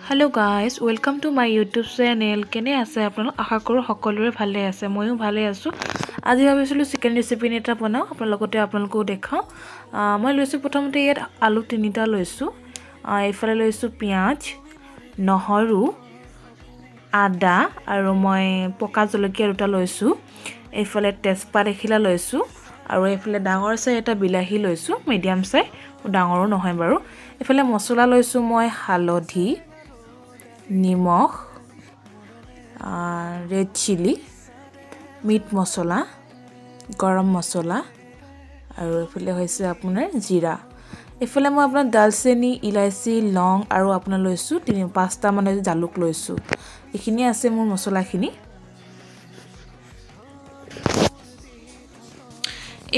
Hello guys, welcome to my YouTube channel. কেনে আছে আপোনালোক আশা কৰো সকলোৰে ভালে আছে ময়ো ভালে আছো আজি ভাবিছিলো চিকেন ৰেচিপি এটা বনাও আপোনালোককো দেখাও মই লৈছো প্ৰথমতে ইয়াত আলু তিনিটা লৈছো এইফালে লৈছো পিয়াজ নহৰু আদা আৰু মই পকা জলকীয়া দুটা লৈছো এইফালে তেজপাত এখিলা লৈছো আৰু এইফালে ডাঙৰ চাই এটা বিলাহী লৈছো মিডিয়াম চাই ডাঙৰো নহয় বাৰু এইফালে মছলা লৈছো মই হালধি নিমখ red chili meat মছলা গৰম মছলা আৰু এফালে হৈছে আপোনাৰ জিৰা এফালে মই আপোনাৰ দালচেনি ইলাইচি লং আৰু আপোনাৰ লৈছো 3-5টা মানে জালুক লৈছো এখিনি আছে মোৰ মছলাখিনি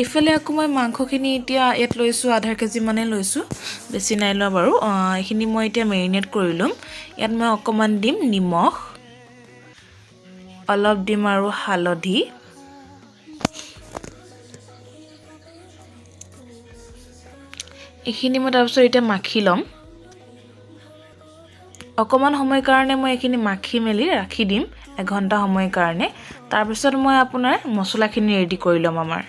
এফালে আকৌ মই মাংসখিনি এতিয়া ইয়াত লৈছো আধা কেজি মানে লৈছো বেছি নাই লোৱা বাৰু এখিনি মই এতিয়া মেৰিনেট কৰি লম ইয়াত মই অকমান দিম নিমখ অলপ দিম আৰু হালধি এখিনি মই তাৰপিছত এতিয়া মাখি লম অকমান সময় কাৰণে মই এখিনি মাখি মেলি ৰাখি দিম 1 ঘণ্টা সময় কাৰণে তাৰপিছত মই আপোনাৰ মছলাখিনি ৰেডি কৰি লম আমাৰ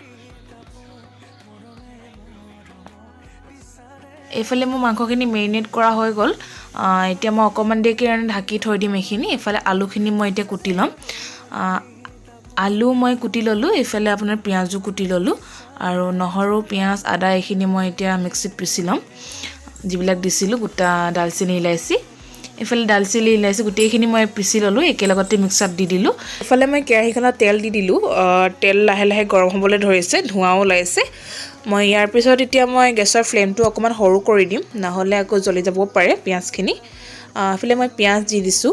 এফালে মই মাংসখিনি মেৰিনেট কৰা হৈ গল এতিয়া মই অকমান দেৰি কাৰণে ঢাকি থৈ দিম এখিনি এফালে আলুখিনি মই এতিয়া কুটি লম আলু মই কুটি ললো এফালে আপোনাৰ পিয়াজু কুটি ললো আৰু নহৰু পিয়াজ আদা এখিনি মই এতিয়া মিক্সিত পিছি লম জিবিলাক দিছিলো গুটা দালচিনি ইলাইচি এফালে দালচিনি ইলাইচি গুটেখিনি মই পিছি ললো একেলগতে মিক্সাত দি দিলো এফালে মই কেৰাহীখনত তেল দি দিলো তেল লাহে লাহে গৰম হ'বলৈ ধৰিছে ধোঁৱাও ওলাইছে মই ইয়াৰ পিছত এতিয়া মই গেছৰ ফ্লেমটো অকমান সৰু কৰি দিম নহলে আকৌ জ্বলি যাব পাৰে পিয়াজখিনি এফালে মই পিয়াজ দি দিছো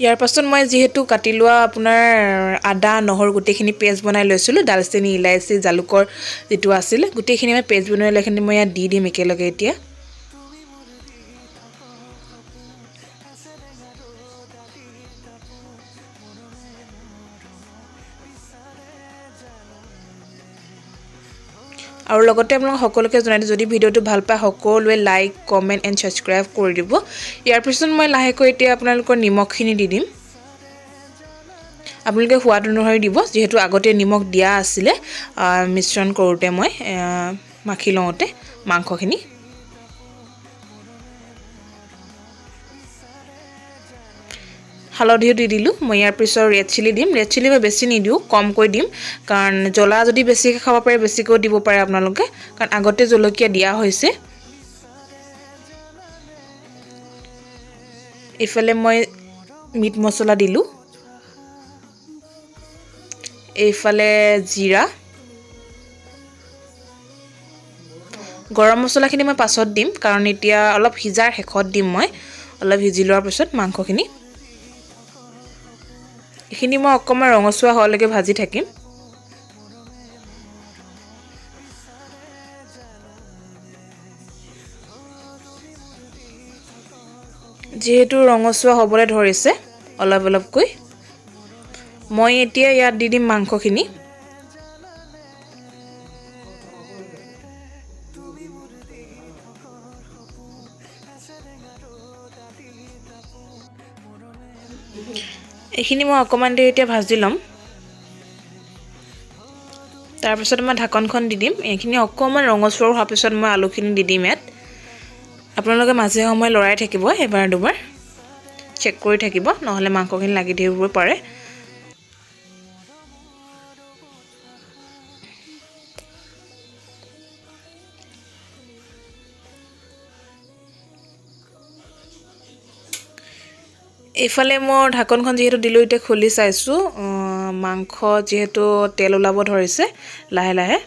ইয়াৰ পাছত মই যেহেতু কাটি লোৱা আপোনাৰ আদা নহৰু গুটেখিনি পেষ্ট বনাই লৈছিলো দালচেনি ইলাইচি জালুকৰ যেটো আছিল গুটেখিনি মই পেষ্ট বনাই লৈখিনি মই ইয়াত দি দিম একেলগে এতিয়া আৰু লগতে আপোনালোক সকলোকে জনাই যদি ভিডিওটো ভাল পায় সকলোৱে লাইক কমেন্ট এন্ড সাবস্ক্ৰাইব কৰি দিব ইয়াৰ পিছত মই লাহেকৈ এতিয়া আপোনালোকৰ নিমখখিনি দি দিম আপোনালোকে সোৱাদ অনুসৰি দিব যেহেতু আগতে নিমখ দিয়া আছিল মিশ্ৰণ কৰোতে মই মাখি লওঁতে মাংসখিনি হালধিও দি দিলো মই ইয়াৰ পিছত ৰেড চিলি দিম ৰেড চিলি মই বেছি নিদিও কম কৈ দিম কাৰণ জ্বলা যদি বেছিকৈ খাব পাৰে বেছিকৈ দিব পাৰে আপোনালোকে কাৰণ আগতে জলকীয়া দিয়া হৈছে ইফালে মই মিট মছলা দিলো এইফালে জিৰা গৰম মছলাখিনি মই পাছত দিম কাৰণ এতিয়া অলপ হিজাৰ হেখত দিম মই অলপ হিজি লোৱাৰ পিছত মাংসখিনি এখিনি মই অকমান ৰঙচুৱা হলৈকে ভাজি থাকিম যেহেতু ৰঙচুৱা হ'বলৈ ধৰিছে অলপ অলপকৈ মই এতিয়া ইয়াত দি দিম মাংসখিনি এখিনি মই অকমান দেৰি এতিয়া ভাজি লম তাৰ পিছত মই ঢাকনখন দি দিম এখিনি অকমান ৰঙচুৱা হোৱাৰ পিছত মই আলুখিনি দি দিম ইয়াত আপোনালোকে মাজে সময় লৰাই থাকিব এবাৰ দুবাৰ চেক কৰি থাকিব নহলে মাংসখিনি লাগি ধৰিব পাৰে এফালে মই ঢাকনখন যেহেতু দিলো এতিয়া খুলি চাইছো মাংস যেহেতু তেল ওলাব ধৰিছে লাহে লাহে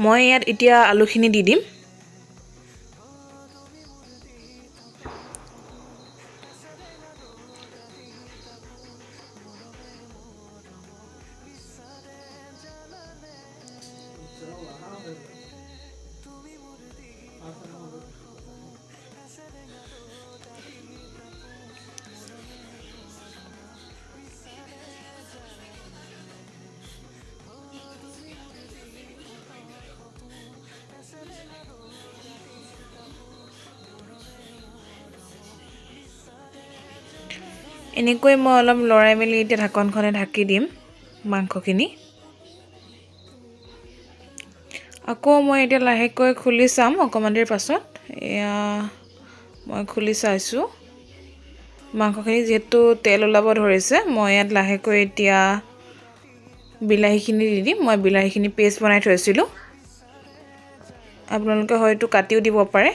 মই ইয়াত এতিয়া আলুখিনি দি দিম এনেকৈ মই অলপ লৰাই মেলি এতিয়া ঢাকনখনে ঢাকি দিম মাংসখিনি। আকৌ মই এতিয়া লাহেকৈ খুলি চাম অকণমান দেৰি পাছত। এয়া মই খুলি চাইছোঁ। মাংসখিনি যিহেতু তেল ওলাব ধৰিছে, মই ইয়াত লাহেকৈ এতিয়া বিলাহীখিনি দি দিম। মই বিলাহীখিনি পেষ্ট বনাই থৈছিলোঁ। আপোনালোকে হয়তো কাটিও দিব পাৰে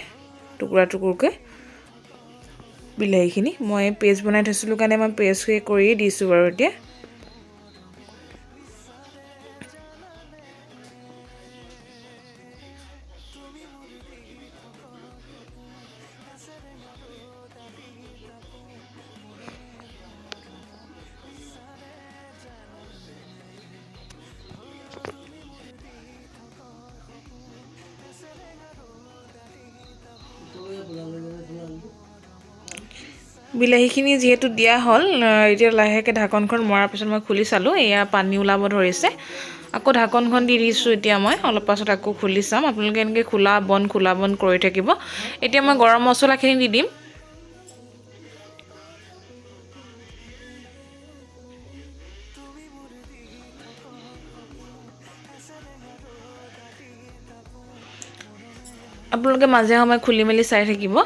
টুকুৰা টুকুৰকৈ বিলাহীখিনি। মই পেষ্ট বনাই থৈছিলোঁ কাৰণে মই পেষ্ট কৰি দিছোঁ বাৰু এতিয়া। বিলাহীখিনি যিহেতু দিয়া হ'ল, এতিয়া লাহেকৈ ঢাকনখন মৰাৰ পিছত মই খুলি চালোঁ। এয়া পানী ওলাব ধৰিছে। আকৌ ঢাকনখন দি দিছোঁ। এতিয়া মই অলপ পাছত আকৌ খুলি চাম। আপোনালোকে এনেকৈ খোলা বন্ধ কৰি থাকিব। এতিয়া মই গৰম মছলাখিনি দি দিম। আপোনালোকে মাজে সময়ে খুলি মেলি চাই থাকিব।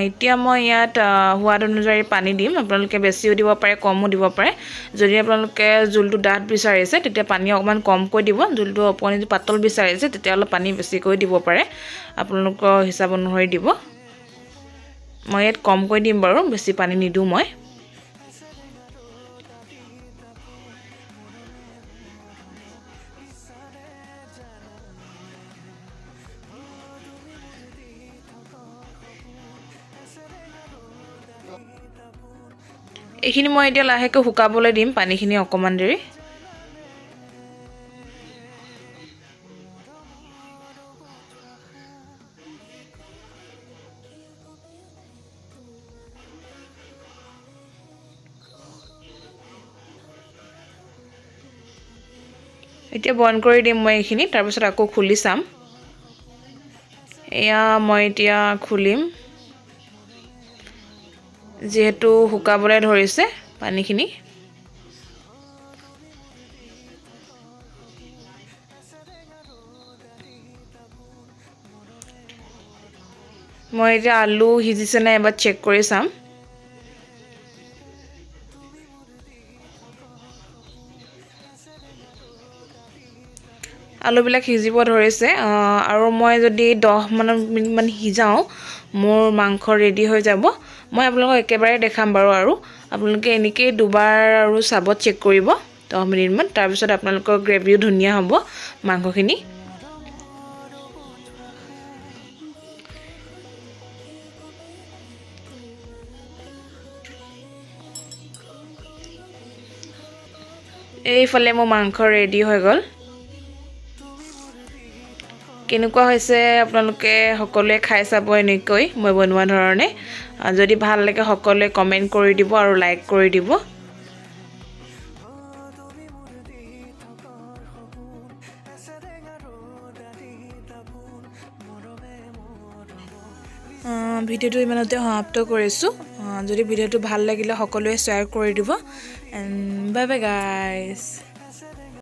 এতিয়া মই ইয়াত সোৱাদ অনুযায়ী পানী দিম। আপোনালোকে বেছিও দিব পাৰে, কমো দিব পাৰে। যদি আপোনালোকে জোলটো ডাঠ বিচাৰিছে তেতিয়া পানী অকণমান কমকৈ দিব। জোলটো অকণমান পাতল বিচাৰিছে তেতিয়া অলপ পানী বেছিকৈ দিব পাৰে। আপোনালোকৰ হিচাপ অনুসৰি দিব। মই ইয়াত কমকৈ দিম বাৰু, বেছি পানী নিদিওঁ মই। এইখিনি মই এতিয়া লাহেকৈ শুকাবলৈ দিম পানীখিনি অকণমান দেৰি। এতিয়া বন্ধ কৰি দিম মই এইখিনি, তাৰপিছত আকৌ খুলি চাম। এয়া মই এতিয়া খুলিম। যিহেতু শুকাবলৈ ধৰিছে পানীখিনি। মই এতিয়া আলু সিজিছেনে এবাৰ চেক কৰি চাম। আলুবিলাক সিজিব ধৰিছে, আৰু মই যদি 10 মিনিটমান সিজাওঁ মোৰ মাংস ৰেডি হৈ যাব। মই আপোনালোকক একেবাৰে দেখাম বাৰু। আৰু আপোনালোকে এনেকৈয়ে দুবাৰ আৰু চাবত চেক কৰিব 10 মিনিটমান। তাৰপিছত আপোনালোকৰ গ্ৰেভিও ধুনীয়া হ'ব মাংসখিনি। এইফালে মোৰ মাংস ৰেডি হৈ গ'ল। কেনেকুৱা হৈছে আপোনালোকে সকলোৱে খাই চাব এনেকৈ মই বনোৱা ধৰণে। যদি ভাল লাগে সকলোৱে কমেণ্ট কৰি দিব আৰু লাইক কৰি দিব। ভিডিঅ'টো ইমানতে সমাপ্ত কৰিছোঁ। যদি ভিডিঅ'টো ভাল লাগিলে সকলোৱে শ্বেয়াৰ কৰি দিব। And bye bye guys.